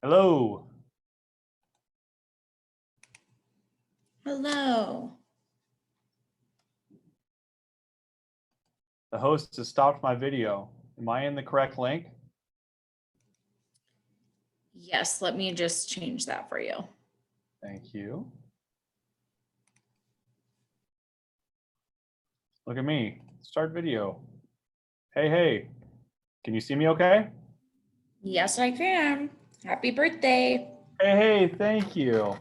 Hello. Hello. The host has stopped my video. Am I in the correct link? Yes, let me just change that for you. Thank you. Look at me. Start video. Hey. Can you see me okay? Yes, I can. Happy birthday. Hey, thank you.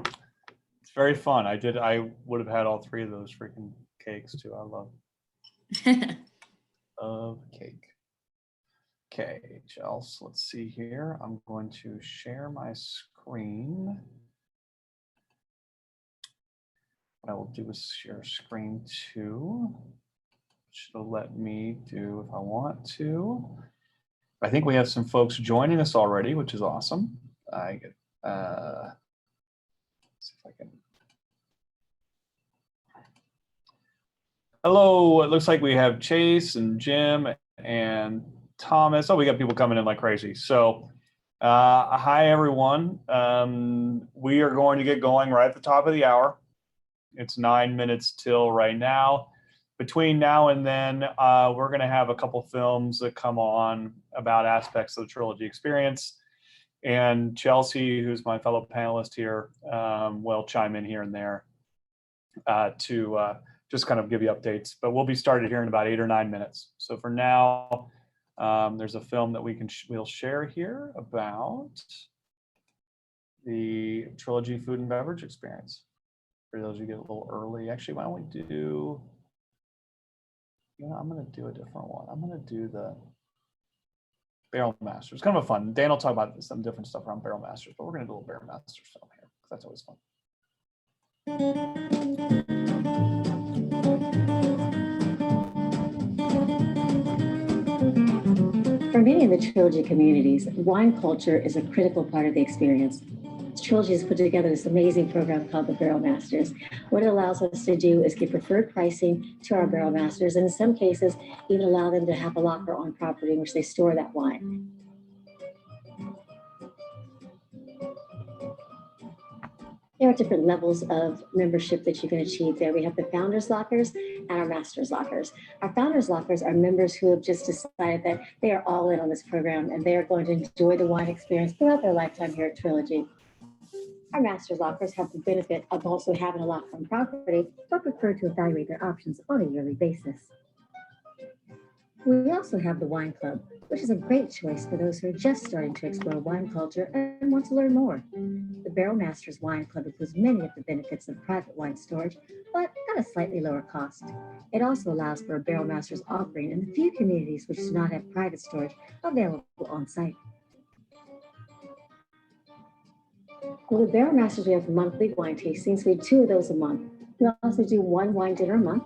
It's very fun. I would have had all three of those freaking cakes too. I love cake. Okay, Chelsea, let's see here. I'm going to share my screen. What I will do is share screen too. Should let me do if I want to. I think we have some folks joining us already, which is awesome. Let's see if I can. Hello, it looks like we have Chase and Jim and Thomas. Oh, we got people coming in like crazy. So hi, everyone. We are going to get going right at the top of the hour. It's 9 minutes till right now. Between now and then, we're going to have a couple films that come on about aspects of the Trilogy experience. And Chelsea, who's my fellow panelist here, will chime in here and there to just kind of give you updates. But we'll be started here in about 8 or 9 minutes. So for now, there's a film that we'll share here about the Trilogy food and beverage experience. For those who get a little early, actually, why don't we do? I'm going to do a different one. I'm going to do the Barrel Masters. It's kind of a fun. Dan will talk about some different stuff around Barrel Masters, but we're going to do a little Barrel Masters film here because that's always fun. For many of the Trilogy communities, wine culture is a critical part of the experience. Trilogy has put together this amazing program called the Barrel Masters. What it allows us to do is give preferred pricing to our Barrel Masters, and in some cases, even allow them to have a locker on property in which they store that wine. There are different levels of membership that you can achieve there. We have the Founders Lockers and our Masters Lockers. Our Founders Lockers are members who have just decided that they are all in on this program and they are going to enjoy the wine experience throughout their lifetime here at Trilogy. Our Masters Lockers have the benefit of also having a locker on property, but prefer to evaluate their options on a yearly basis. We also have the Wine Club, which is a great choice for those who are just starting to explore wine culture and want to learn more. The Barrel Masters Wine Club includes many of the benefits of private wine storage, but at a slightly lower cost. It also allows for a Barrel Masters offering in the few communities which do not have private storage available on site. With the Barrel Masters, we have monthly wine tastings. We have 2 of those a month. We also do 1 wine dinner a month.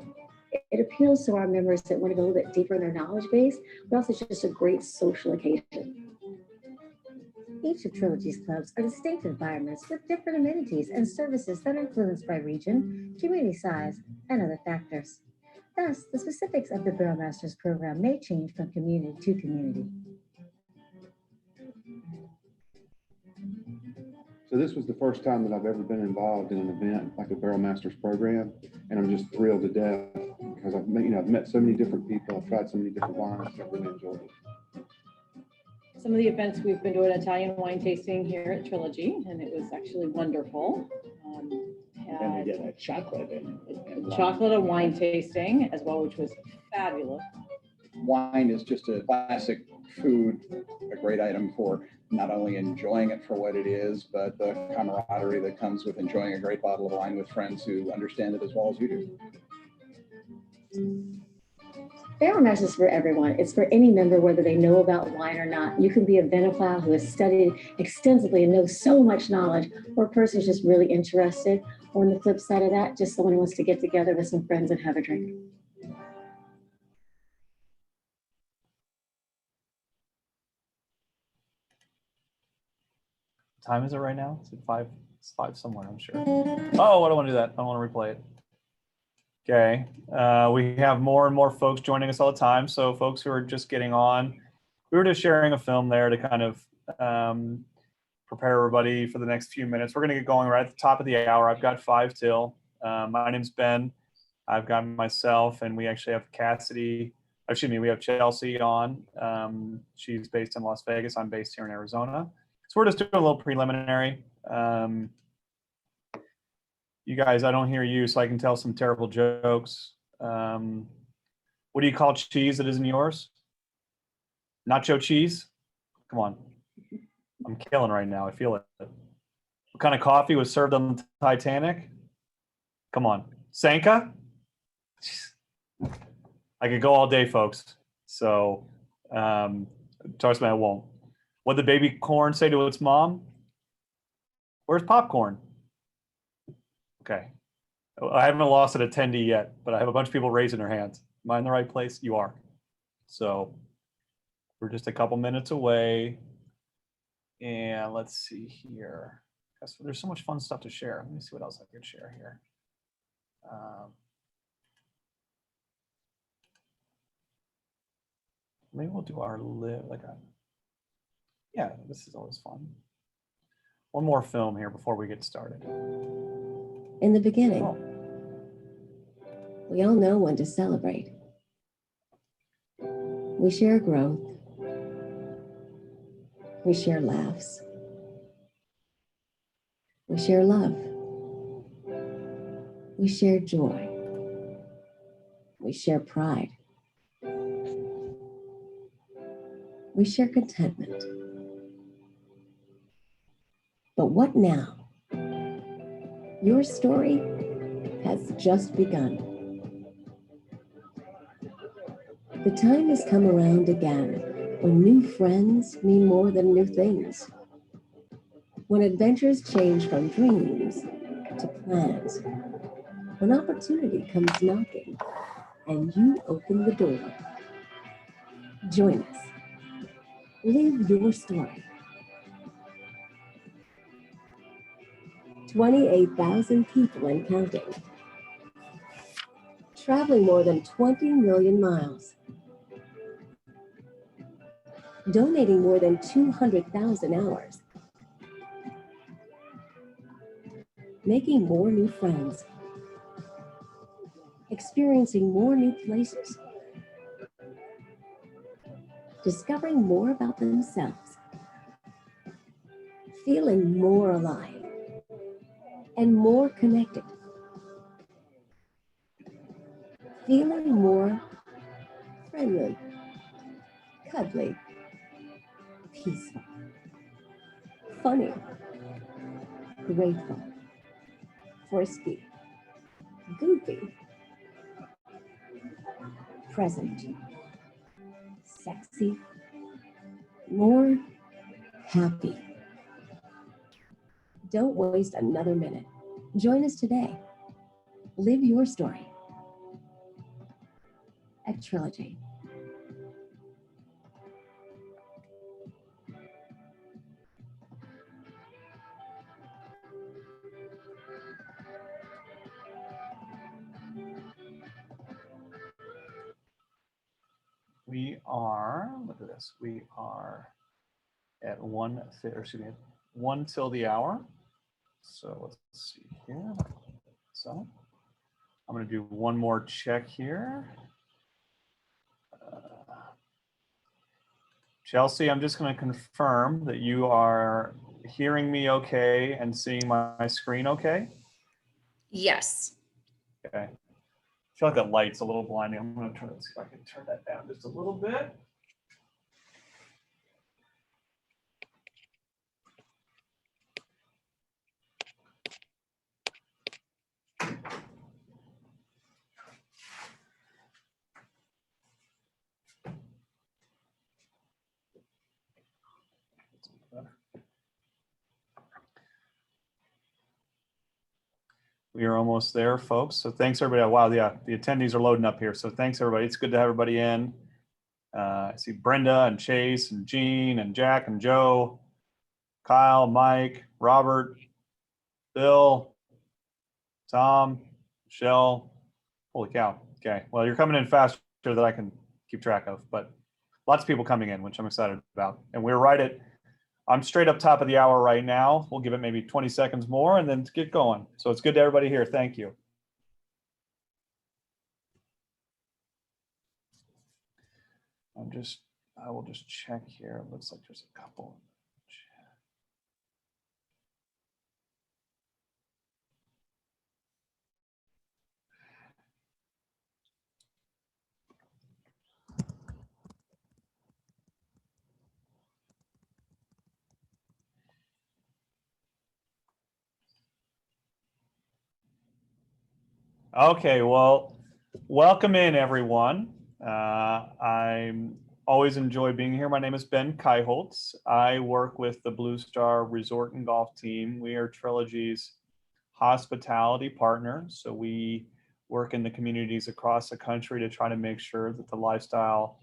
It appeals to our members that want to go a little bit deeper in their knowledge base, but also just a great social occasion. Each of Trilogy's clubs are distinct environments with different amenities and services that are influenced by region, community size, and other factors. Thus, the specifics of the Barrel Masters program may change from community to community. So this was the first time that I've ever been involved in an event like a Barrel Masters program, and I'm just thrilled to death because I've met so many different people, I've tried so many different wines, I've really enjoyed it. Some of the events we've been doing Italian wine tasting here at Trilogy, and it was actually wonderful. And we did a chocolate and chocolate and wine tasting as well, which was fabulous. wine is just a classic food, a great item for not only enjoying it for what it is, but the camaraderie that comes with enjoying a great bottle of wine with friends who understand it as well as you do. Barrel Masters is for everyone. It's for any member, whether they know about wine or not. You can be a vinophile who has studied extensively and knows so much knowledge, or a person who's just really interested. Or on the flip side of that, just someone who wants to get together with some friends and have a drink. What time is it right now? It's at 5. It's 5 somewhere, I'm sure. Oh, I don't want to do that. I don't want to replay it. Okay, we have more and more folks joining us all the time. So folks who are just getting on, we were just sharing a film there to kind of Prepare everybody for the next few minutes. We're going to get going right at the top of the hour. I've got 5 till. My name's Ben. I've got myself, and we actually have Cassidy. Excuse me, we have Chelsea on. She's based in Las Vegas. I'm based here in Arizona. So we're just doing a little preliminary. You guys, I don't hear you, so I can tell some terrible jokes. What do you call cheese that isn't yours? Nacho cheese? Come on. I'm killing right now. I feel it. What kind of coffee was served on the Titanic? Come on. Sanka? I could go all day, folks. So, trust me, I won't. What did baby corn say to its mom? Where's popcorn? Okay. I haven't lost an attendee yet, but I have a bunch of people raising their hands. Am I in the right place? You are. So we're just a couple minutes away. And let's see here. There's so much fun stuff to share. Let me see what else I could share here. Maybe we'll do our yeah, this is always fun. One more film here before we get started. In the beginning, we all know when to celebrate. We share growth. We share laughs. We share love. We share joy. We share pride. We share contentment. But what now? Your story has just begun. The time has come around again when new friends mean more than new things. When adventures change from dreams to plans. When opportunity comes knocking and you open the door. Join us. Live your story. 28,000 people and counting. Traveling more than 20 million miles. Donating more than 200,000 hours. Making more new friends. Experiencing more new places. Discovering more about themselves. Feeling more alive. And more connected. Feeling more friendly, cuddly, peaceful, funny, grateful, frisky, goofy, present, sexy, more happy. Don't waste another minute. Join us today. Live your story at Trilogy. We are, look at this, we are at 1 till the hour. So let's see here. So I'm going to do one more check here. Chelsea, I'm just going to confirm that you are hearing me okay and seeing my screen okay. Yes. Okay. I feel like that light's a little blinding. I'm going to try to see if I can turn that down just a little bit. We are almost there, folks. So thanks, everybody. Wow, yeah, the attendees are loading up here. So thanks, everybody. It's good to have everybody in. I see Brenda and Chase and Jean and Jack and Joe, Kyle, Mike, Robert, Bill, Tom, Michelle. Holy cow. Okay. Well, you're coming in faster than I can keep track of, but lots of people coming in, which I'm excited about. And we're right at I'm straight up top of the hour right now. We'll give it maybe 20 seconds more and then get going. So it's good to everybody here. Thank you. I will just check here. It looks like there's a couple. Okay, well, welcome in everyone. I'm always enjoy being here. My name is Ben Kaiholtz. I work with the Blue Star Resort and Golf Team. We are Trilogy's hospitality partner. So we work in the communities across the country to try to make sure that the lifestyle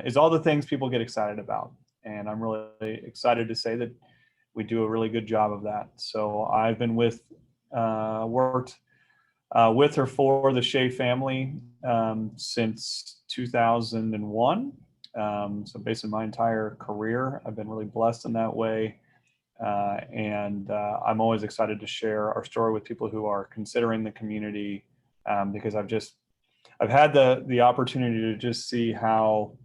is all the things people get excited about. And I'm really excited to say that we do a really good job of that. So I've been worked with or for the Shea family since 2001. So basically my entire career, I've been really blessed in that way. And I'm always excited to share our story with people who are considering the community because I've had the opportunity to just see how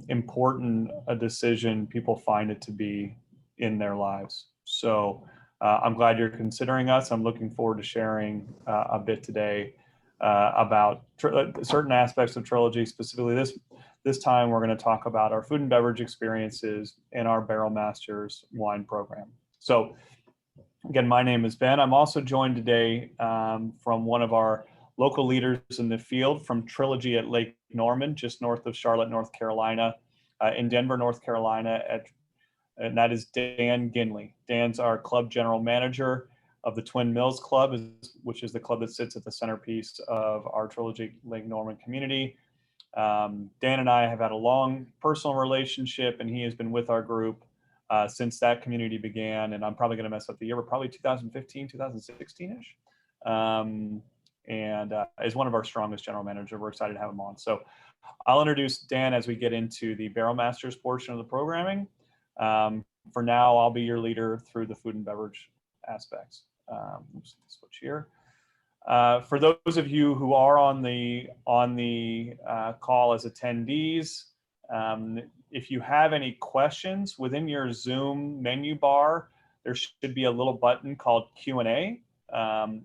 important a decision people find it to be in their lives. So I'm glad you're considering us. I'm looking forward to sharing a bit today about certain aspects of Trilogy. Specifically, this time we're going to talk about our food and beverage experiences in our Barrel Masters wine program. So again, my name is Ben. I'm also joined today from one of our local leaders in the field from Trilogy at Lake Norman, just north of Charlotte, North Carolina, in Denver, North Carolina, and that is Dan Ginley. Dan's our club general manager of the Twin Mills Club, which is the club that sits at the centerpiece of our Trilogy Lake Norman community. Dan and I have had a long personal relationship, and he has been with our group since that community began. And I'm probably going to mess up the year, but probably 2015, 2016-ish. And is one of our strongest general managers. We're excited to have him on. So I'll introduce Dan as we get into the Barrel Masters portion of the programming. For now, I'll be your leader through the food and beverage aspects. Switch here. For those of you who are on the call as attendees, if you have any questions within your Zoom menu bar, there should be a little button called Q&A.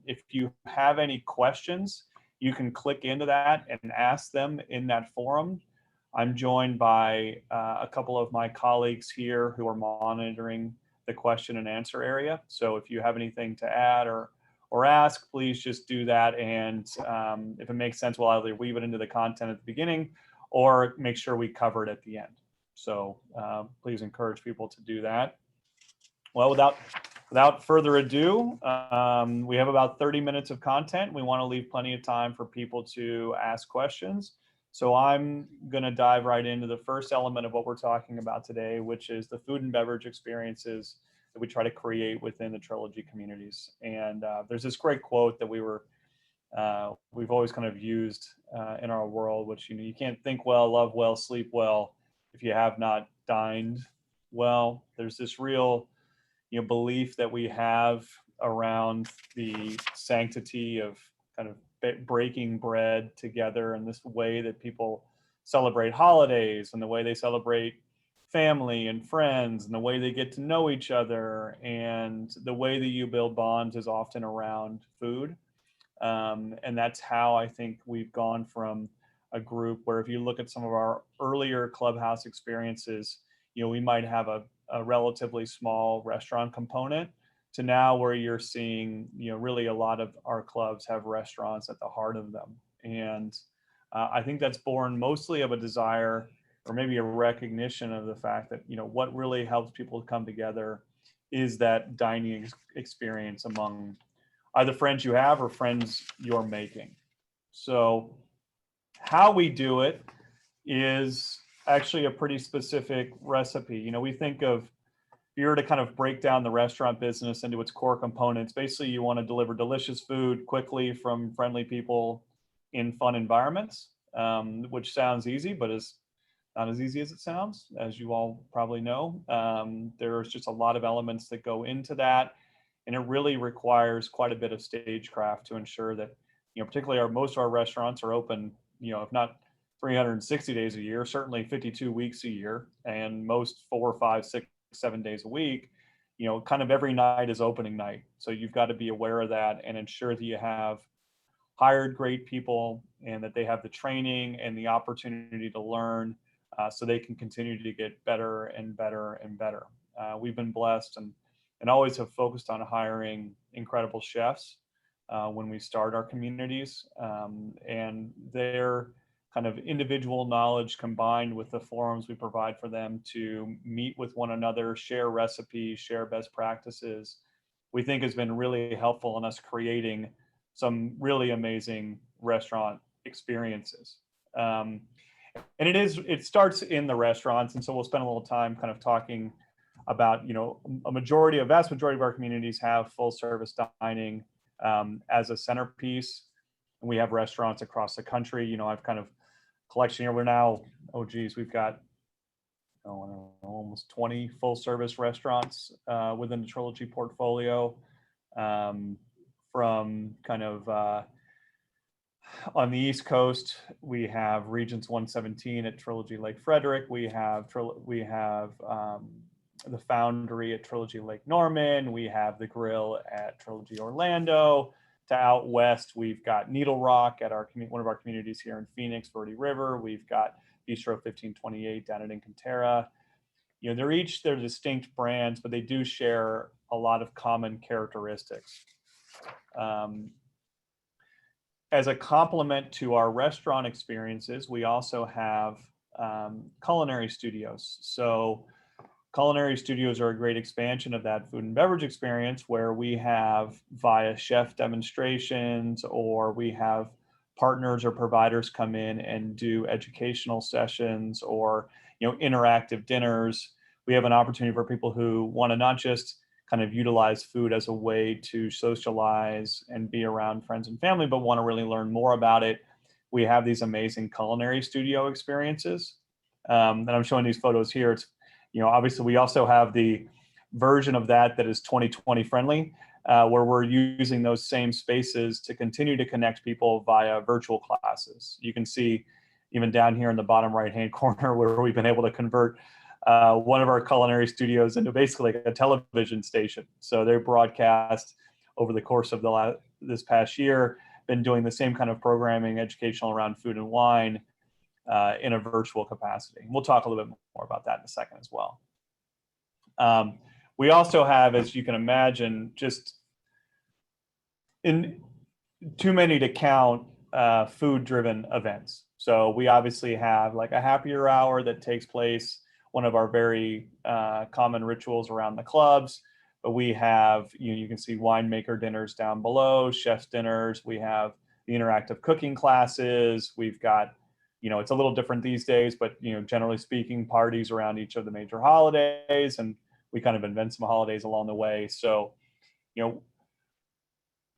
If you have any questions, you can click into that and ask them in that forum. I'm joined by a couple of my colleagues here who are monitoring the question and answer area. So if you have anything to add or ask, please just do that. And if it makes sense, we'll either weave it into the content at the beginning or make sure we cover it at the end. So please encourage people to do that. Well, without further ado, we have about 30 minutes of content. We want to leave plenty of time for people to ask questions. So I'm going to dive right into the first element of what we're talking about today, which is the food and beverage experiences that we try to create within the Trilogy communities. And there's this great quote that we've always kind of used in our world, which, you can't think well, love well, sleep well if you have not dined well. There's this real belief that we have around the sanctity of kind of breaking bread together, and this way that people celebrate holidays and the way they celebrate family and friends and the way they get to know each other, and the way that you build bonds is often around food. And that's how I think we've gone from a group where, if you look at some of our earlier clubhouse experiences, we might have a relatively small restaurant component, to now where you're seeing, really a lot of our clubs have restaurants at the heart of them. And I think that's born mostly of a desire, or maybe a recognition of the fact that, what really helps people come together is that dining experience among either friends you have or friends you're making. So how we do it is actually a pretty specific recipe. We think of, if you were to kind of break down the restaurant business into its core components, basically you want to deliver delicious food quickly from friendly people in fun environments, which sounds easy, but is not as easy as it sounds, as you all probably know. There's just a lot of elements that go into that, and it really requires quite a bit of stagecraft to ensure that, particularly most of our restaurants are open, if not 360 days a year, certainly 52 weeks a year, and most 4, 5, 6, 7 days a week. Kind of every night is opening night. So you've got to be aware of that and ensure that you have hired great people and that they have the training and the opportunity to learn, so they can continue to get better and better and better. We've been blessed and always have focused on hiring incredible chefs when we start our communities, and their kind of individual knowledge combined with the forums we provide for them to meet with one another, share recipes, share best practices, we think has been really helpful in us creating some really amazing restaurant experiences. And it starts in the restaurants. And so we'll spend a little time kind of talking about, a vast majority of our communities have full service dining as a centerpiece. And we have restaurants across the country. I've kind of collection here. We're now, we've got almost 20 full service restaurants within the Trilogy portfolio, from kind of on the East Coast. We have Regents 117 at Trilogy Lake Frederick. We have the Foundry at Trilogy Lake Norman. We have the Grill at Trilogy Orlando. To out west, we've got Needle Rock at one of our communities here in Phoenix, Verde River. We've got Bistro 1528 down at Encanterra. They're distinct brands, but they do share a lot of common characteristics. As a complement to our restaurant experiences, we also have culinary studios. So culinary studios are a great expansion of that food and beverage experience, where we have via chef demonstrations, or we have partners or providers come in and do educational sessions, or interactive dinners. We have an opportunity for people who want to not just kind of utilize food as a way to socialize and be around friends and family, but want to really learn more about it. We have these amazing culinary studio experiences. And I'm showing these photos here. It's, obviously we also have the version of that is 2020 friendly, where we're using those same spaces to continue to connect people via virtual classes. You can see even down here in the bottom right-hand corner where we've been able to convert one of our culinary studios into basically a television station. So they broadcast over the course of this past year, been doing the same kind of programming, educational around food and wine, in a virtual capacity. We'll talk a little bit more about that in a second as well. We also have, as you can imagine, just in too many to count, food-driven events. So we obviously have like a happier hour that takes place, one of our very common rituals around the clubs. But we have, you can see winemaker dinners down below, chef's dinners. We have the interactive cooking classes. We've got, it's a little different these days, but generally speaking, parties around each of the major holidays, and we kind of invent some holidays along the way. So,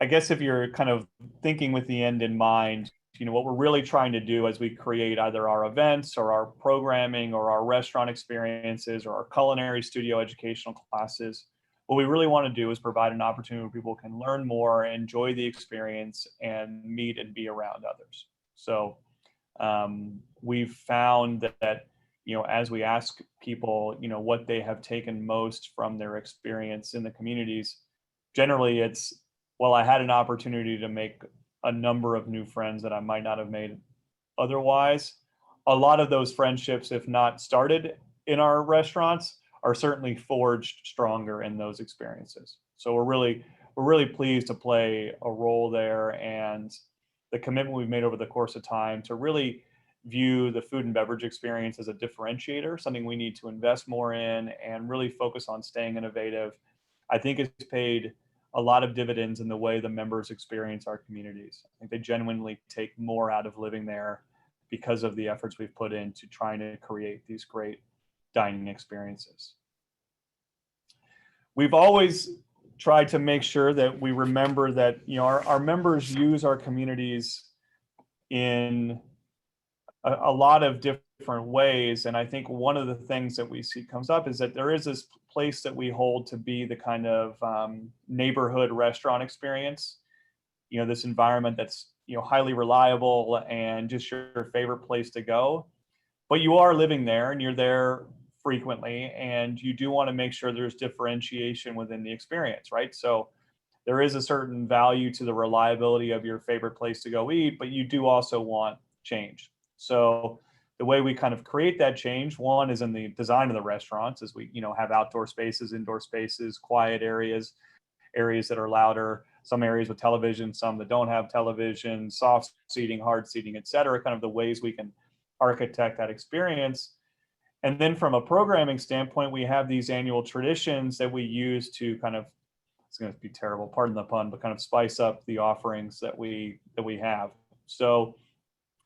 I guess if you're kind of thinking with the end in mind, what we're really trying to do as we create either our events or our programming or our restaurant experiences or our culinary studio educational classes, what we really want to do is provide an opportunity where people can learn more, enjoy the experience, and meet and be around others. So we've found that, as we ask people, what they have taken most from their experience in the communities, generally it's, well, I had an opportunity to make a number of new friends that I might not have made otherwise. A lot of those friendships, if not started in our restaurants, are certainly forged stronger in those experiences. So we're really pleased to play a role there, and the commitment we've made over the course of time to really view the food and beverage experience as a differentiator, something we need to invest more in and really focus on staying innovative, I think has paid a lot of dividends in the way the members experience our communities. I think they genuinely take more out of living there because of the efforts we've put into trying to create these great dining experiences. We've always tried to make sure that we remember that our members use our communities in a lot of different different ways. And I think one of the things that we see comes up is that there is this place that we hold to be the kind of neighborhood restaurant experience, this environment that's, highly reliable and just your favorite place to go. But you are living there and you're there frequently, and you do want to make sure there's differentiation within the experience, right? So there is a certain value to the reliability of your favorite place to go eat, but you do also want change. So the way we kind of create that change, one is in the design of the restaurants, as we, have outdoor spaces, indoor spaces, quiet areas, areas that are louder, some areas with television, some that don't have television, soft seating, hard seating, et cetera, kind of the ways we can architect that experience. And then from a programming standpoint, we have these annual traditions that we use to kind of, it's going to be terrible, pardon the pun, but kind of spice up the offerings that we have. So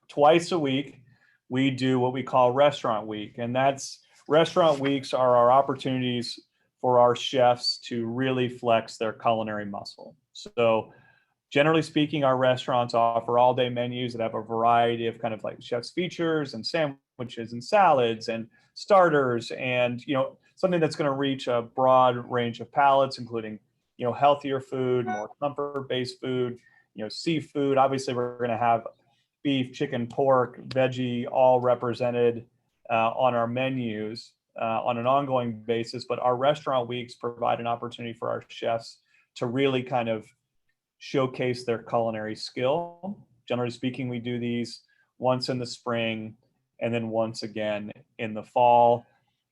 twice a week, we do what we call Restaurant Week. And that's Restaurant Weeks are our opportunities for our chefs to really flex their culinary muscle. So generally speaking, our restaurants offer all-day menus that have a variety of kind of like chef's features and sandwiches and salads and starters, and something that's going to reach a broad range of palates, including healthier food, more comfort-based food, seafood. Obviously, we're going to have beef, chicken, pork, veggie, all represented on our menus on an ongoing basis. But our restaurant weeks provide an opportunity for our chefs to really kind of showcase their culinary skill. Generally speaking, we do these once in the spring and then once again in the fall.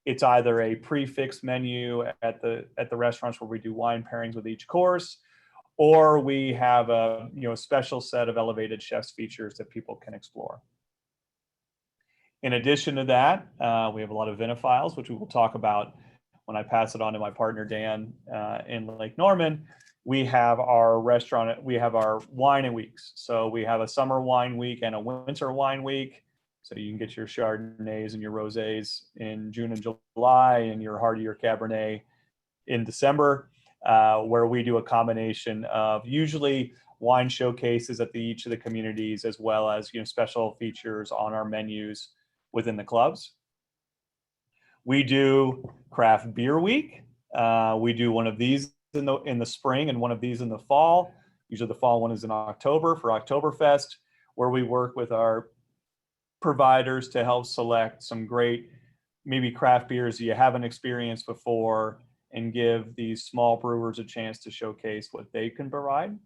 It's either a prefix menu at the restaurants where we do wine pairings with each course, or we have a special set of elevated chef's features that people can explore. In addition to that, we have a lot of vinophiles, which we will talk about when I pass it on to my partner Dan in Lake Norman. We have our restaurant, we have our wine weeks. So we have a summer wine week and a winter wine week. So you can get your Chardonnays and your Rosés in June and July, and your heartier Cabernet in December, where we do a combination of usually wine showcases at each of the communities, as well as special features on our menus within the clubs. We do craft beer week. We do one of these in the spring and one of these in the fall. Usually the fall one is in October for Oktoberfest, where we work with our providers to help select some great maybe craft beers that you haven't experienced before, and give these small brewers a chance to showcase what they can provide.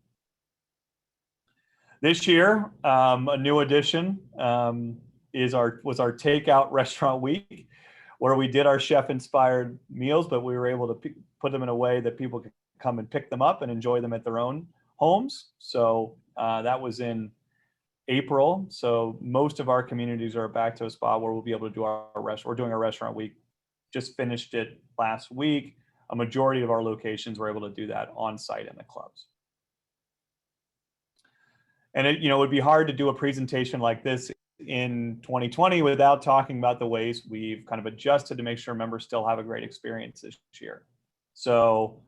This year, a new addition was our takeout restaurant week, where we did our chef-inspired meals, but we were able to put them in a way that people could come and pick them up and enjoy them at their own homes. So that was in April. So most of our communities are back to a spot where we'll be able to do we're doing our restaurant week. Just finished it last week. A majority of our locations were able to do that on site in the clubs. And it would be hard to do a presentation like this in 2020 without talking about the ways we've kind of adjusted to make sure members still have a great experience this year. So,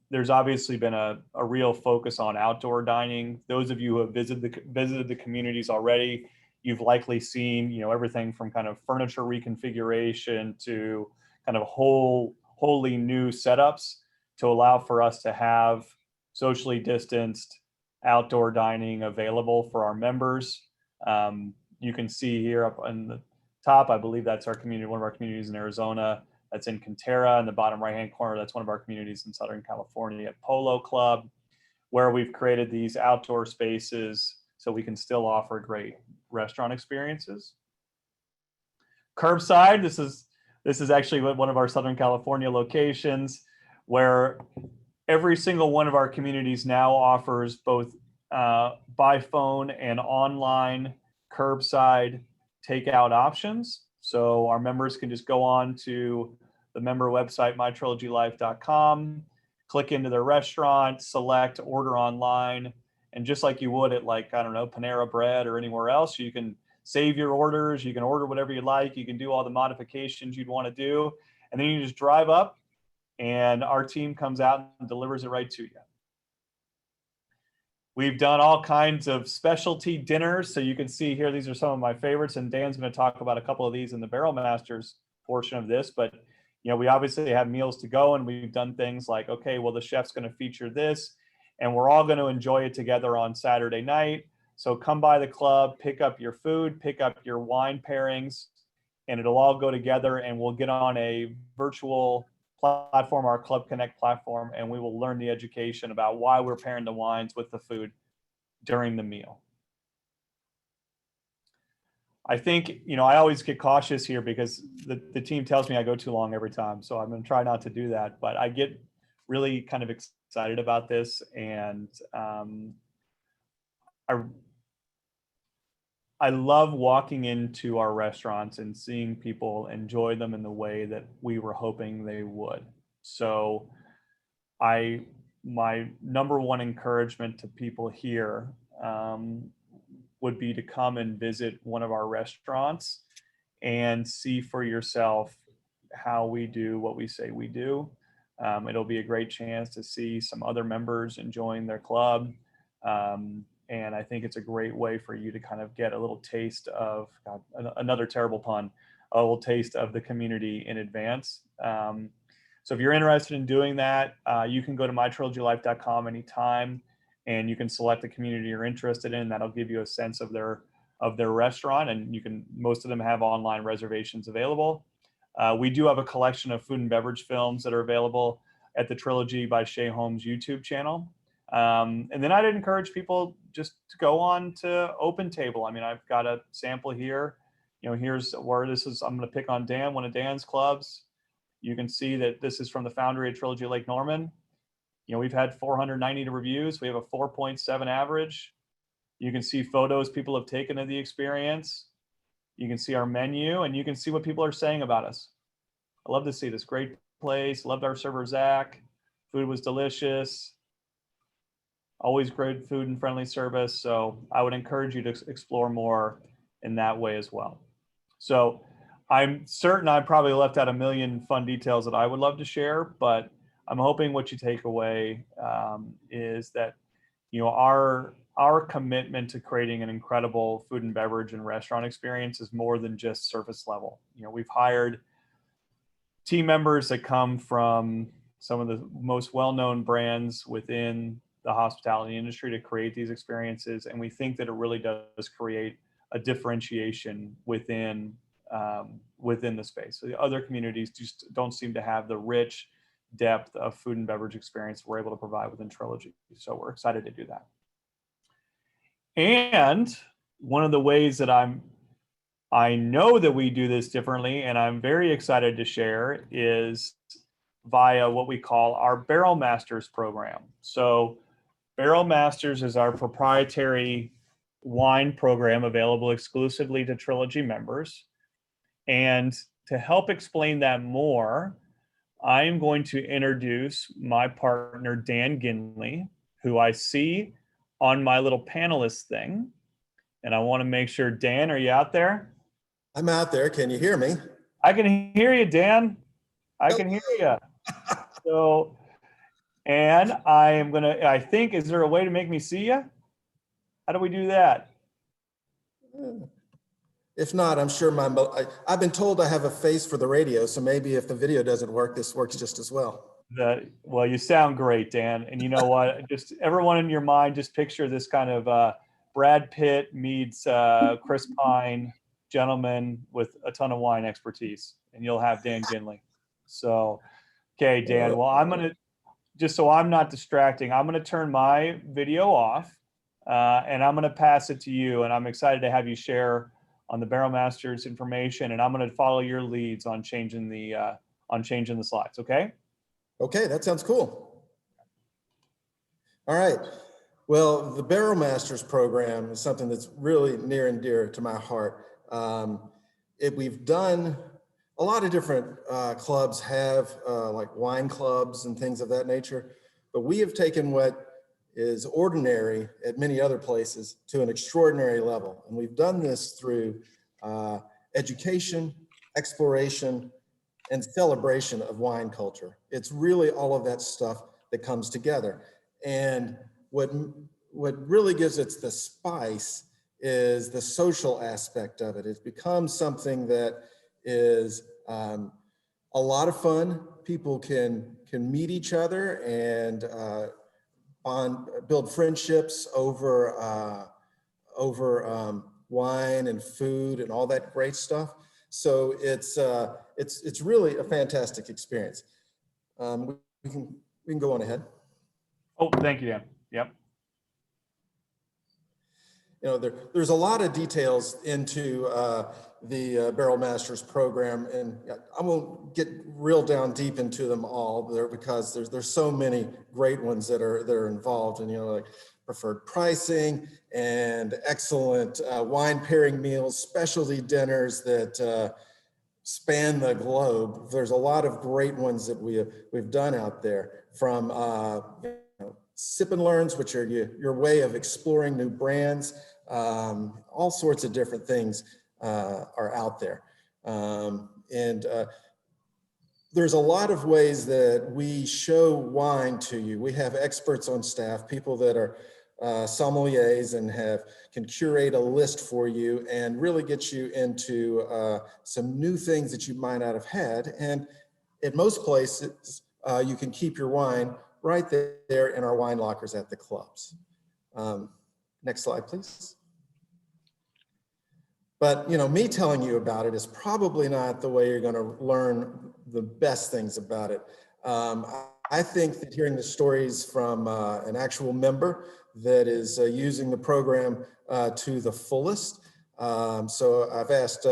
there's obviously been a real focus on outdoor dining. Those of you who have visited the communities already, you've likely seen, everything from kind of furniture reconfiguration to kind of wholly new setups to allow for us to have socially distanced outdoor dining available for our members. You can see here up on the top, I believe that's our community, one of our communities in Arizona. That's in Cantera. In the bottom right-hand corner, that's one of our communities in Southern California at Polo Club, where we've created these outdoor spaces so we can still offer great restaurant experiences. Curbside, this is actually one of our Southern California locations, where every single one of our communities now offers both by phone and online curbside takeout options. So our members can just go on to the member website, mytrilogylife.com, click into their restaurant, select order online, and just like you would at Panera Bread or anywhere else, you can save your orders, you can order whatever you like, you can do all the modifications you'd want to do, and then you just drive up and our team comes out and delivers it right to you. We've done all kinds of specialty dinners. So you can see here, these are some of my favorites, and Dan's going to talk about a couple of these in the Barrel Masters portion of this. But, you know, we obviously have meals to go, and we've done things like, okay, well, the chef's going to feature this, and we're all going to enjoy it together on Saturday night. So come by the club, pick up your food, pick up your wine pairings, and it'll all go together, and we'll get on a virtual platform, our Club Connect platform, and we will learn the education about why we're pairing the wines with the food during the meal. I think, you know, I always get cautious here because the team tells me I go too long every time. So I'm going to try not to do that, but I get really kind of excited about this. And I love walking into our restaurants and seeing people enjoy them in the way that we were hoping they would. So my number one encouragement to people here would be to come and visit one of our restaurants and see for yourself how we do what we say we do. It'll be a great chance to see some other members enjoying their club. And I think it's a great way for you to kind of get a little taste of, another terrible pun, a little taste of the community in advance. So if you're interested in doing that, you can go to mytrilogylife.com anytime, and you can select the community you're interested in. That'll give you a sense of their restaurant, and most of them have online reservations available. We do have a collection of food and beverage films that are available at the Trilogy by Shea Holmes YouTube channel. And then I'd encourage people just to go on to Open Table. I mean, I've got a sample here. You know, here's where this is. I'm going to pick on Dan, one of Dan's clubs. You can see that this is from the Foundry at Trilogy Lake Norman. You know, we've had 490 reviews. We have a 4.7 average. You can see photos people have taken of the experience. You can see our menu, and you can see what people are saying about us. I love to see this. Great place. Loved our server, Zach. Food was delicious. Always great food and friendly service. So I would encourage you to explore more in that way as well. So I'm certain I probably left out a million fun details that I would love to share, but I'm hoping what you take away is that, you know, our commitment to creating an incredible food and beverage and restaurant experience is more than just surface level. You know, we've hired team members that come from some of the most well-known brands within the hospitality industry to create these experiences, and we think that it really does create a differentiation within the space. So the other communities just don't seem to have the rich depth of food and beverage experience we're able to provide within Trilogy. So we're excited to do that. And one of the ways that I know that we do this differently, and I'm very excited to share, is via what we call our Barrel Masters program. So Barrel Masters is our proprietary wine program available exclusively to Trilogy members. And to help explain that more, I am going to introduce my partner, Dan Ginley, who I see on my little panelist thing. And I want to make sure, Dan, are you out there? I'm out there. Can you hear me? I can hear you, Dan. I can hear you. So, and I think, is there a way to make me see you? How do we do that? If not, I'm sure I've been told I have a face for the radio, so maybe if the video doesn't work, this works just as well. Well, you sound great, Dan. And you know what? Just everyone in your mind, just picture this kind of Brad Pitt meets Chris Pine gentleman with a ton of wine expertise, and you'll have Dan Ginley. So, okay, Dan. Well, I'm going to, just so I'm not distracting, I'm going to turn my video off, and I'm going to pass it to you. And I'm excited to have you share on the Barrel Masters information, and I'm going to follow your leads on changing the slides. Okay. Okay, that sounds cool. All right. Well, the Barrel Masters program is something that's really near and dear to my heart. We've done a lot of different clubs have like wine clubs and things of that nature, but we have taken what is ordinary at many other places to an extraordinary level. And we've done this through education, exploration, and celebration of wine culture. It's really all of that stuff that comes together. And what what really gives it the spice is the social aspect of it. It's become something that is a lot of fun. People can meet each other and build friendships over wine and food and all that great stuff. So it's really a fantastic experience. We can go on ahead. Oh, thank you, Dan. Yep. You know, there's a lot of details into the Barrel Masters program, and I won't get real down deep into them all there because there's so many great ones that are involved, and like preferred pricing and excellent wine pairing meals, specialty dinners that span the globe. There's a lot of great ones that we've done out there, from sip and learns, which are your way of exploring new brands. All sorts of different things are out there. There's a lot of ways that we show wine to you. We have experts on staff, people that are sommeliers and can curate a list for you and really get you into some new things that you might not have had. And at most places, you can keep your wine right there in our wine lockers at the clubs. Next slide, please. But me telling you about it is probably not the way you're going to learn the best things about it. I think that hearing the stories from an actual member that is using the program to the fullest. So I've asked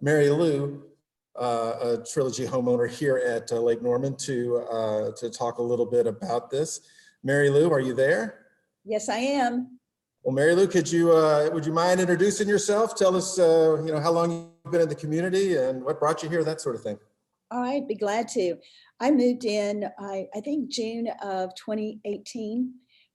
Mary Lou, a Trilogy homeowner here at Lake Norman, to talk a little bit about this. Mary Lou, are you there? Yes, I am. Well, Mary Lou, would you mind introducing yourself? Tell us, how long you've been in the community and what brought you here, that sort of thing. All right, be glad to. I moved in, I think June of 2018.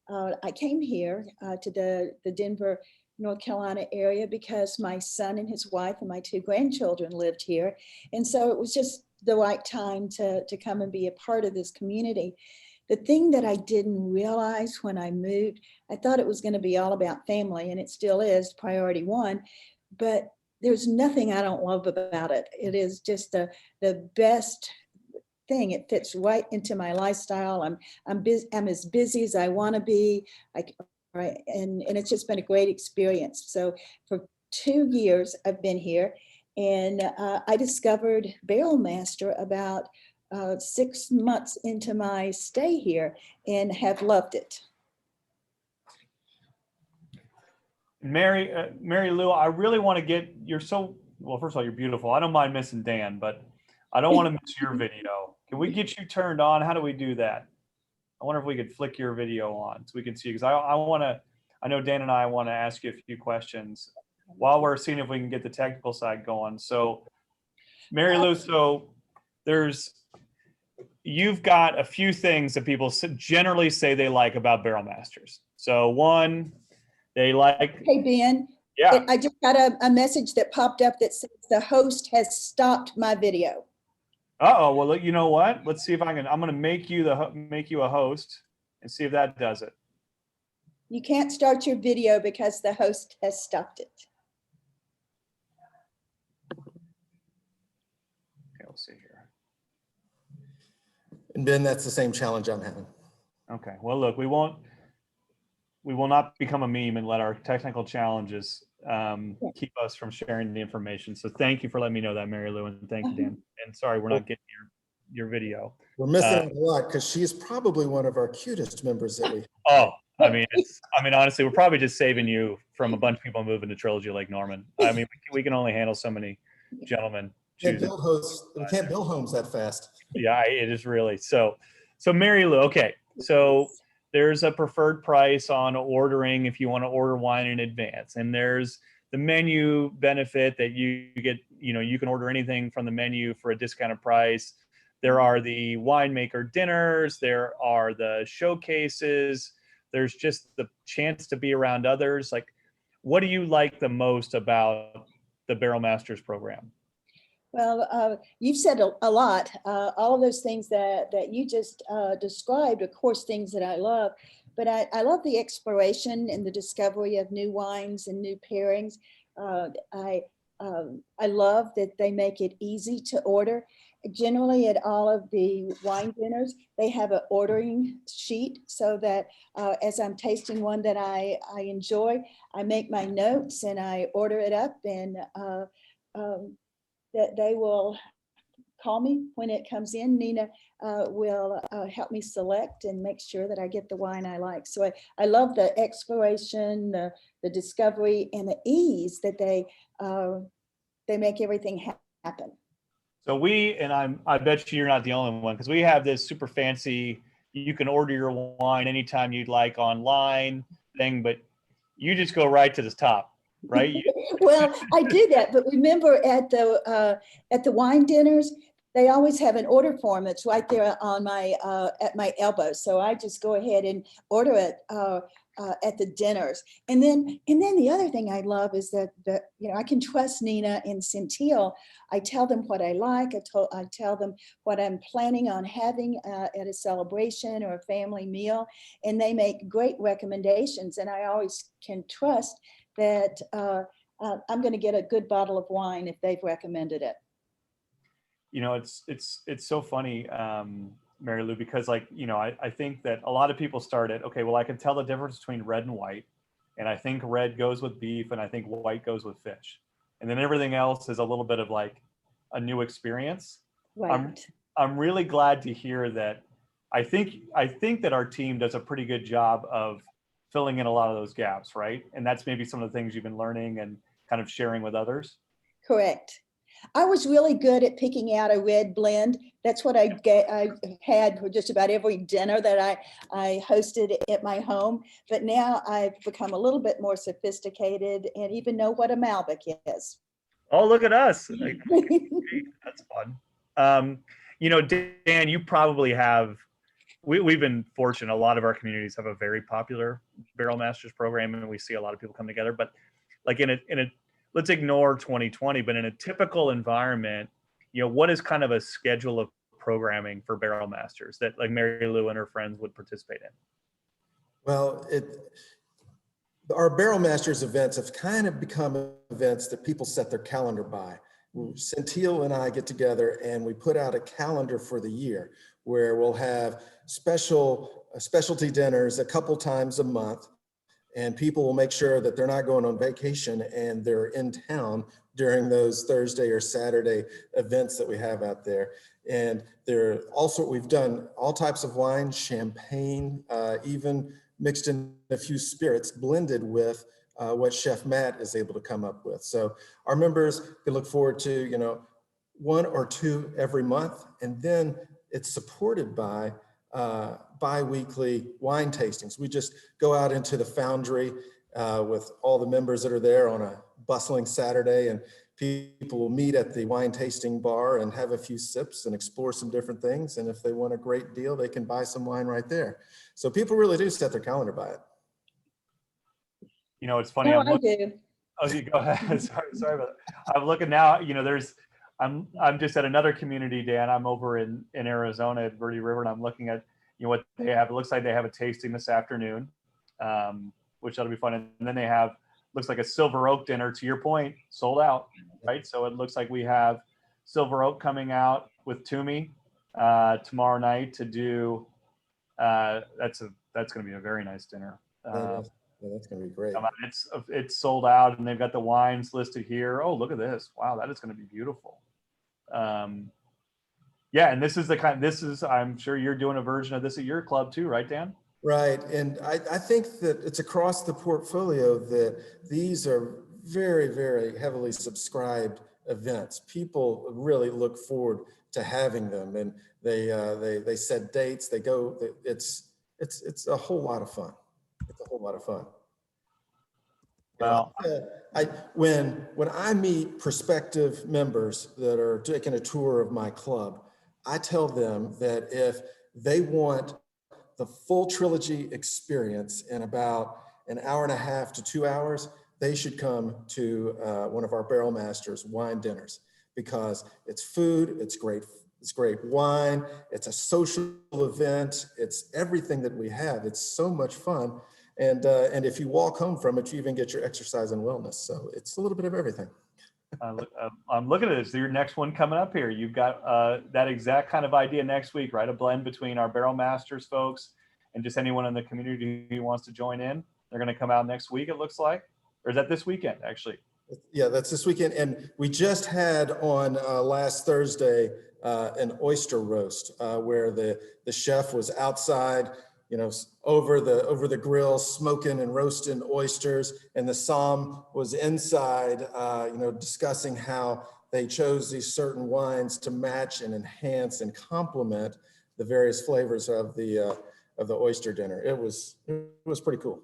I came here to the Denver, North Carolina area because my son and his wife and my 2 grandchildren lived here. And so it was just the right time to come and be a part of this community. The thing that I didn't realize when I moved, I thought it was going to be all about family, and it still is priority 1, but there's nothing I don't love about it. It is just the best thing. It fits right into my lifestyle. I'm as busy as I want to be. And it's just been a great experience. So for 2 years I've been here, and I discovered Barrel Master about 6 months into my stay here and have loved it. Mary Lou, I really want to get, well, first of all, you're beautiful. I don't mind missing Dan, but I don't want to miss your video. Can we get you turned on? How do we do that? I wonder if we could flick your video on so we can see, because I know Dan and I want to ask you a few questions while we're seeing if we can get the technical side going. So Mary Lou, you've got a few things that people generally say they like about Barrel Masters. So one, they like. Hey, Ben. Yeah. I just got a message that popped up that says the host has stopped my video. Uh-oh. Well, you know what? Let's see if I'm going to make you a host and see if that does it. You can't start your video because the host has stopped it. Okay, let's see here. And Ben, that's the same challenge I'm having. Okay. Well, look, we will not become a meme and let our technical challenges keep us from sharing the information. So thank you for letting me know that, Mary Lou, and thank you, Dan. And sorry, we're not getting your video. We're missing out a lot because she's probably one of our cutest members that we have. Oh, I mean, honestly, we're probably just saving you from a bunch of people moving to Trilogy Lake Norman. I mean, we can only handle so many gentlemen. We can't build homes that fast. Yeah, it is really. So Mary Lou, okay. So there's a preferred price on ordering if you want to order wine in advance. And there's the menu benefit that you get, you can order anything from the menu for a discounted price. There are the winemaker dinners, there are the showcases, there's just the chance to be around others. Like, what do you like the most about the Barrel Masters program? Well, you've said a lot. All of those things that you just described, of course, things that I love. But I love the exploration and the discovery of new wines and new pairings. I love that they make it easy to order. Generally, at all of the wine dinners, they have an ordering sheet so that as I'm tasting one that I enjoy, I make my notes and I order it up, and that they will call me when it comes in. Nina will help me select and make sure that I get the wine I like. So I love the exploration, the discovery, and the ease that they make everything happen. So I bet you're not the only one, because we have this super fancy, you can order your wine anytime you'd like online thing, but you just go right to the top, right? Well, I do that, but remember at the wine dinners, they always have an order form that's right there on my at my elbow. So I just go ahead and order it at the dinners. And then the other thing I love is that I can trust Nina and Centille. I tell them what I like. I tell them what I'm planning on having at a celebration or a family meal, and they make great recommendations. And I always can trust that I'm going to get a good bottle of wine if they've recommended it. It's so funny, Mary Lou, because I think that a lot of people start at, okay, well, I can tell the difference between red and white. And I think red goes with beef and I think white goes with fish. And then everything else is a little bit of like a new experience. Right. I'm really glad to hear that. I think that our team does a pretty good job of filling in a lot of those gaps, right? And that's maybe some of the things you've been learning and kind of sharing with others. Correct. I was really good at picking out a red blend. That's what I had for just about every dinner that I hosted at my home. But now I've become a little bit more sophisticated and even know what a Malbec is. Oh, look at us. That's fun. Dan, you probably have, we've been fortunate. A lot of our communities have a very popular Barrel Masters program, and we see a lot of people come together. But like in a let's ignore 2020, but in a typical environment, what is kind of a schedule of programming for Barrel Masters that like Mary Lou and her friends would participate in? Well, our Barrel Masters events have kind of become events that people set their calendar by. Centille and I get together and we put out a calendar for the year where we'll have specialty dinners a couple times a month. And people will make sure that they're not going on vacation and they're in town during those Thursday or Saturday events that we have out there. And we've done all types of wine, champagne, even mixed in a few spirits, blended with what Chef Matt is able to come up with. So our members can look forward to, one or two every month. And then it's supported by bi-weekly wine tastings. We just go out into the foundry with all the members that are there on a bustling Saturday, and people will meet at the wine tasting bar and have a few sips and explore some different things. And if they want a great deal, they can buy some wine right there. So people really do set their calendar by it. It's funny. Oh, I do. Oh, you go ahead. Sorry about that. I'm looking now, I'm just at another community, Dan. I'm over in Arizona at Verde River, and I'm looking at what they have. It looks like they have a tasting this afternoon, which ought to be fun. And then they have, looks like a Silver Oak dinner, to your point, sold out, right? So it looks like we have Silver Oak coming out with Toomey tomorrow night to do. That's going to be a very nice dinner. Yeah, that's going to be great. It's sold out, and they've got the wines listed here. Oh, look at this! Wow, that is going to be beautiful. Yeah, and this is I'm sure you're doing a version of this at your club too, right, Dan? Right, and I think that it's across the portfolio that these are very, very heavily subscribed events. People really look forward to having them, and they set dates. They go. It's a whole lot of fun. It's a whole lot of fun. Well, when I meet prospective members that are taking a tour of my club, I tell them that if they want the full Trilogy experience in about an hour and a half to 2 hours, they should come to one of our Barrel Masters wine dinners, because it's food, it's great It's great wine. It's a social event. It's everything that we have. It's so much fun. And if you walk home from it, you even get your exercise and wellness. So it's a little bit of everything. I'm looking at this. Your next one coming up here. You've got that exact kind of idea next week, right? A blend between our Barrel Masters folks and just anyone in the community who wants to join in. They're going to come out next week, it looks like. Or is that this weekend, actually? Yeah, that's this weekend. And we just had on last Thursday an oyster roast where the chef was outside, over the grill, smoking and roasting oysters, and the som was inside, discussing how they chose these certain wines to match and enhance and complement the various flavors of the oyster dinner. It was pretty cool.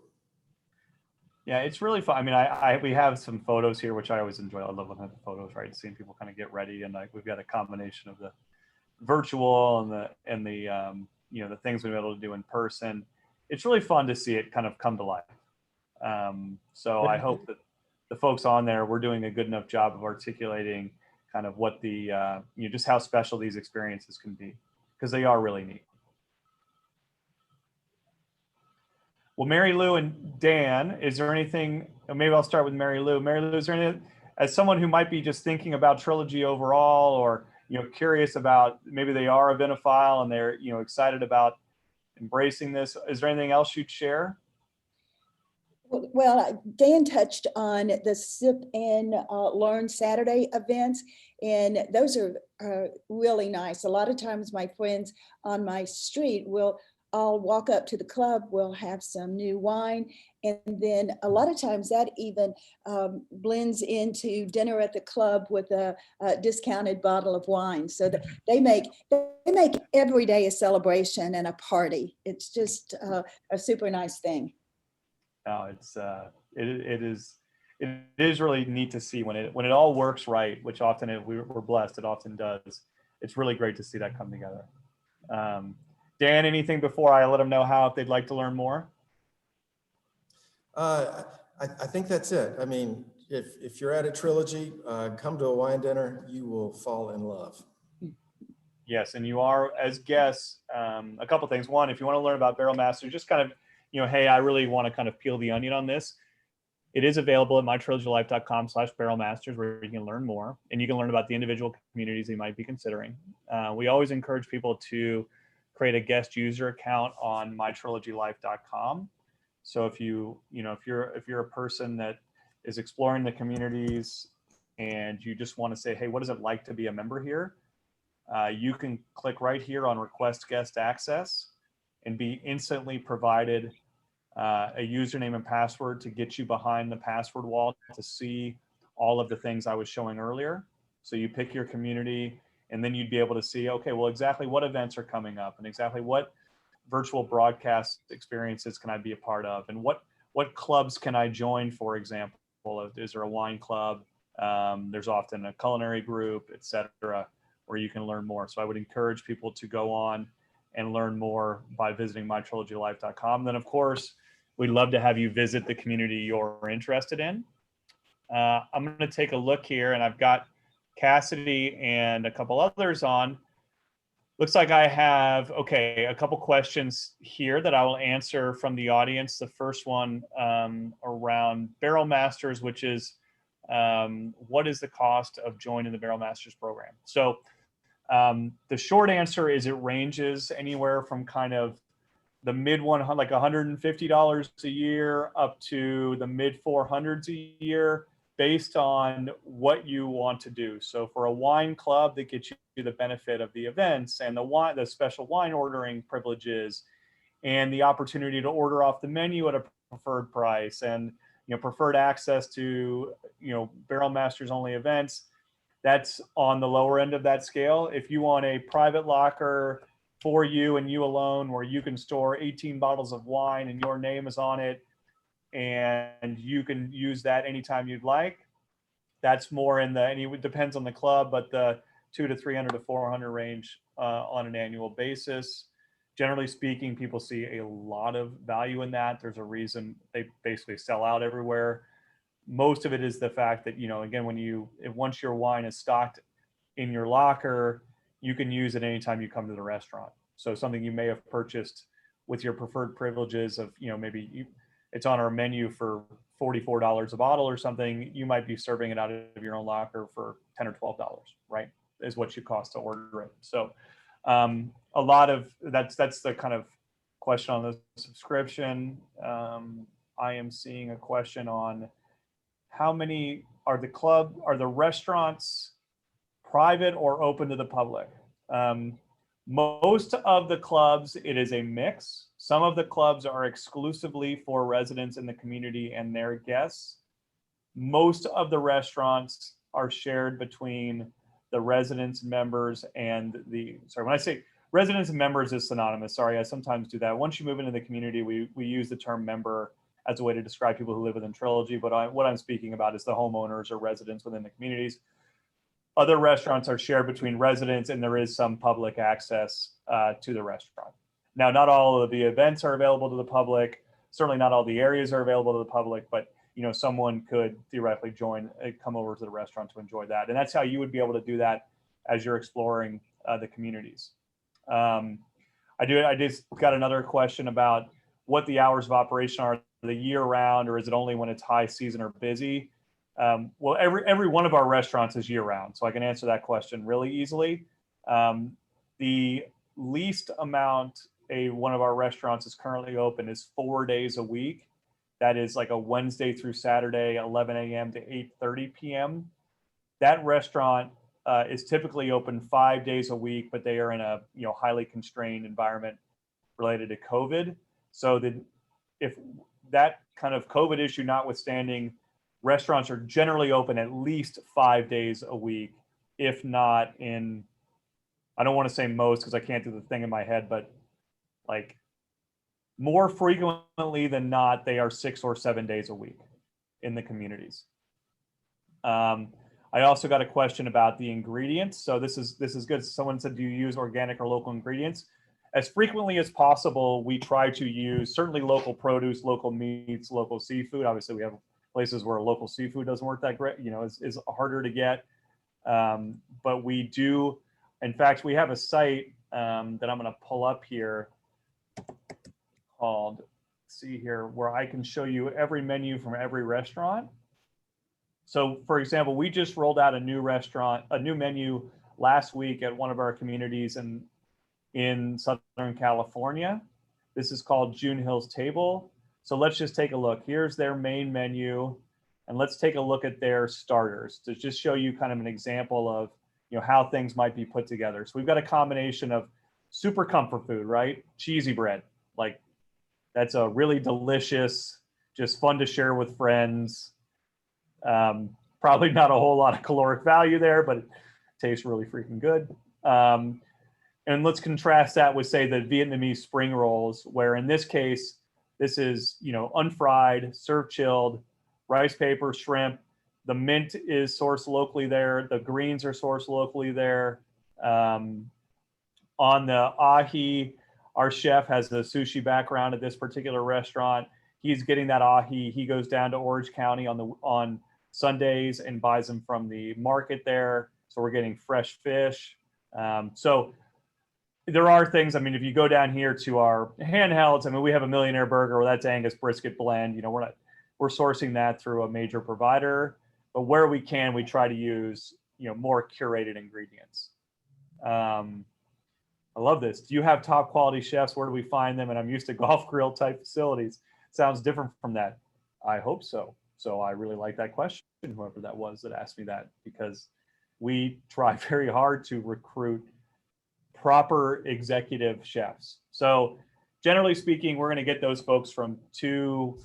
Yeah, it's really fun. I mean, we have some photos here, which I always enjoy. I love looking at the photos, right? Seeing people kind of get ready, and we've got a combination of the virtual and the the things we've been able to do in person. It's really fun to see it kind of come to life. So I hope that the folks on there, we're doing a good enough job of articulating kind of what the just how special these experiences can be, because they are really neat. Well, Mary Lou and Dan, is there anything, maybe I'll start with Mary Lou. Mary Lou, is there anything, as someone who might be just thinking about Trilogy overall, or, curious about, maybe they are a vinophile and they're, excited about embracing this, is there anything else you'd share? Well, Dan touched on the Sip and Learn Saturday events, and those are really nice. A lot of times my friends on my street I'll walk up to the club, we'll have some new wine, and then a lot of times that even blends into dinner at the club with a discounted bottle of wine. So that they make every day a celebration and a party. It's just a super nice thing. No, it is really neat to see when it all works right, which often we're blessed, it often does. It's really great to see that come together. Dan, anything before I let them know if they'd like to learn more? I think that's it. I mean, if you're at a Trilogy, come to a wine dinner, you will fall in love. Yes, and you are, as guests, a couple things. One, if you want to learn about Barrel Masters, just kind of, hey, I really want to kind of peel the onion on this. It is available at mytrilogylife.com/barrelmasters, where you can learn more, and you can learn about the individual communities you might be considering. We always encourage people to create a guest user account on mytrilogylife.com. So if if you're a person that is exploring the communities and you just want to say, hey, what is it like to be a member here? You can click right here on request guest access and be instantly provided a username and password to get you behind the password wall to see all of the things I was showing earlier. So you pick your community, and then you'd be able to see, okay, well, exactly what events are coming up and exactly what virtual broadcast experiences can I be a part of, and what clubs can I join, for example. Is there a wine club? There's often a culinary group, etc., where you can learn more. So I would encourage people to go on and learn more by visiting mytrilogylife.com. Then, of course, we'd love to have you visit the community you're interested in. I'm going to take a look here, and I've got Cassidy and a couple others on. Looks like I have, a couple questions here that I will answer from the audience. The first one around Barrel Masters, which is what is the cost of joining the Barrel Masters program? So the short answer is it ranges anywhere from kind of the mid $100, like $150 a year, up to the mid $400s a year, based on what you want to do. So for a wine club, that gets you the benefit of the events and the special wine ordering privileges, and the opportunity to order off the menu at a preferred price, and preferred access to Barrel Masters only events. That's on the lower end of that scale. If you want a private locker for you and you alone, where you can store 18 bottles of wine and your name is on it, and you can use that anytime you'd like, that's more in the, and it depends on the club, but the $200 to $300 to $400 range on an annual basis. Generally speaking, people see a lot of value in that. There's a reason they basically sell out everywhere. Most of it is the fact that, again, once your wine is stocked in your locker, you can use it anytime you come to the restaurant. So something you may have purchased with your preferred privileges of, maybe it's on our menu for $44 a bottle or something, you might be serving it out of your own locker for $10 or $12, right? Is what you cost to order it. So a lot of that's the kind of question on the subscription. I am seeing a question on how many are the restaurants private or open to the public? Most of the clubs, it is a mix. Some of the clubs are exclusively for residents in the community and their guests. Most of the restaurants are shared between the residents, members, and when I say residents and members is synonymous. Sorry, I sometimes do that. Once you move into the community, we use the term member as a way to describe people who live within Trilogy, but what I'm speaking about is the homeowners or residents within the communities. Other restaurants are shared between residents, and there is some public access to the restaurant. Now, not all of the events are available to the public. Certainly not all the areas are available to the public, but someone could theoretically come over to the restaurant to enjoy that. And that's how you would be able to do that as you're exploring the communities. I just got another question about what the hours of operation are the year round, or is it only when it's high season or busy? Well, every one of our restaurants is year round, so I can answer that question really easily. The least amount one of our restaurants is currently open is 4 days a week. That is like a Wednesday through Saturday, 11 a.m. to 8:30 p.m. That restaurant is typically open 5 days a week, but they are in a highly constrained environment related to COVID. So if that kind of COVID issue notwithstanding, restaurants are generally open at least 5 days a week, if not I don't want to say most because I can't do the thing in my head, but like more frequently than not, they are 6 or 7 days a week in the communities. I also got a question about the ingredients. So this is good. Someone said, do you use organic or local ingredients? As frequently as possible, we try to use certainly local produce, local meats, local seafood. Obviously, we have places where local seafood doesn't work that great, is harder to get. But we do, in fact, we have a site that I'm going to pull up here called, see here, where I can show you every menu from every restaurant. So for example, we just rolled out a new menu last week at one of our communities in Southern California. This is called June Hill's Table. So let's just take a look. Here's their main menu, and let's take a look at their starters to just show you kind of an example of how things might be put together. So we've got a combination of super comfort food, right? Cheesy bread, like that's a really delicious, just fun to share with friends. Probably not a whole lot of caloric value there, but it tastes really freaking good. And let's contrast that with, say, the Vietnamese spring rolls, where in this case, this is, unfried, served chilled, rice paper, shrimp. The mint is sourced locally there. The greens are sourced locally there. On the ahi, our chef has a sushi background at this particular restaurant. He's getting that ahi. He goes down to Orange County on Sundays and buys them from the market there. So we're getting fresh fish. So there are things, if you go down here to our handhelds, we have a Millionaire Burger, where that's Angus brisket blend. We're sourcing that through a major provider, but where we can, we try to use, more curated ingredients. I love this. Do you have top quality chefs? Where do we find them? And I'm used to golf grill type facilities. Sounds different from that. I hope so. So I really like that question, whoever that was that asked me that, because we try very hard to recruit proper executive chefs. So generally speaking, we're going to get those folks from two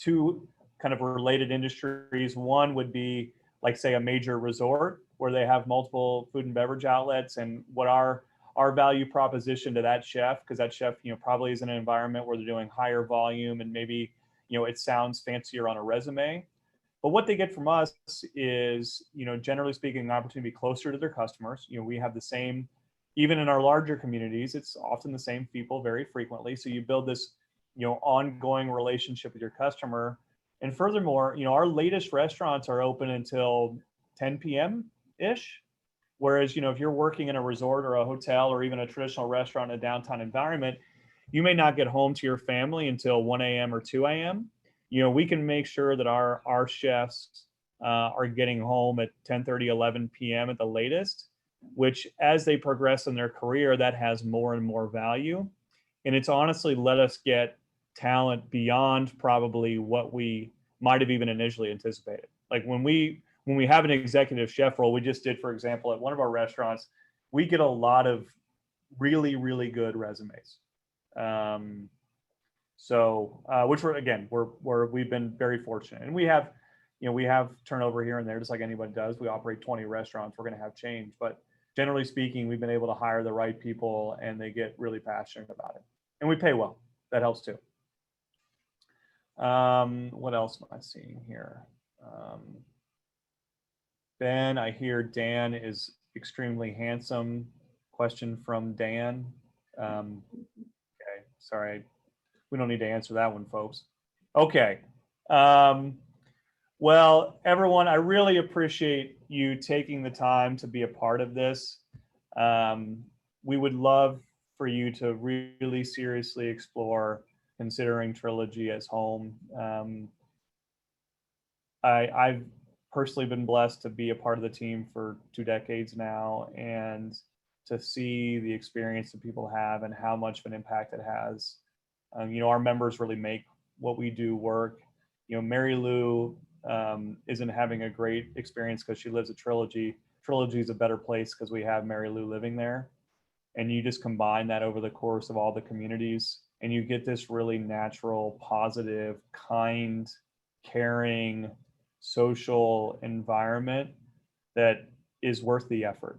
kind of related industries. One would be like, say, a major resort where they have multiple food and beverage outlets, and what our value proposition to that chef, because that chef, probably is in an environment where they're doing higher volume and maybe, it sounds fancier on a resume. But what they get from us is, generally speaking, an opportunity to be closer to their customers. We have the same, even in our larger communities, it's often the same people very frequently. So you build this, ongoing relationship with your customer. And furthermore, our latest restaurants are open until 10 p.m. ish. Whereas, if you're working in a resort or a hotel or even a traditional restaurant in a downtown environment, you may not get home to your family until 1 a.m. or 2 a.m. We can make sure that our chefs are getting home at 10:30, 11 p.m. at the latest, which as they progress in their career, that has more and more value. And it's honestly let us get talent beyond probably what we might have even initially anticipated. Like when we have an executive chef role, we just did, for example, at one of our restaurants, we get a lot of really, really good resumes. Which we've been very fortunate, and we have turnover here and there, just like anybody does. We operate 20 restaurants. We're going to have change, but generally speaking, we've been able to hire the right people, and they get really passionate about it, and we pay well. That helps too. What else am I seeing here? Ben, I hear Dan is extremely handsome. Question from Dan. Okay, sorry. We don't need to answer that one, folks. Okay. Well, everyone, I really appreciate you taking the time to be a part of this. We would love for you to really seriously explore considering Trilogy as home. I've personally been blessed to be a part of the team for 2 decades now, and to see the experience that people have and how much of an impact it has. Our members really make what we do work. Mary Lou isn't having a great experience because she lives at Trilogy. Trilogy is a better place because we have Mary Lou living there. And you just combine that over the course of all the communities, and you get this really natural, positive, kind, caring, social environment that is worth the effort.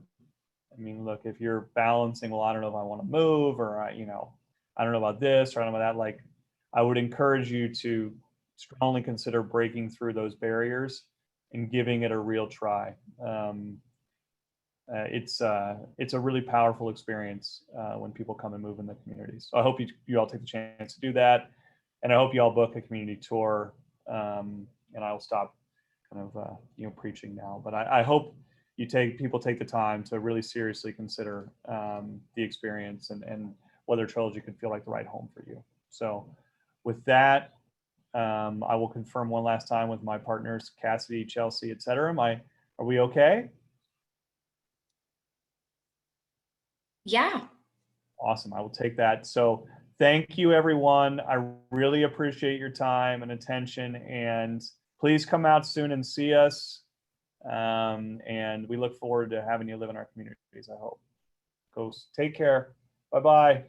I mean, look, if you're balancing, well, I don't know if I want to move, or I don't know about this, or I don't know about that, like, I would encourage you to strongly consider breaking through those barriers and giving it a real try. It's a really powerful experience when people come and move in the communities. So I hope you all take the chance to do that, and I hope you all book a community tour. And I will stop kind of preaching now, but I hope people take the time to really seriously consider the experience and whether Trilogy could feel like the right home for you. So with that, I will confirm one last time with my partners, Cassidy, Chelsea, etc. Are we okay? Yeah. Awesome. I will take that. So thank you, everyone. I really appreciate your time and attention, and please come out soon and see us. And we look forward to having you live in our communities, I hope. Go take care. Bye-bye.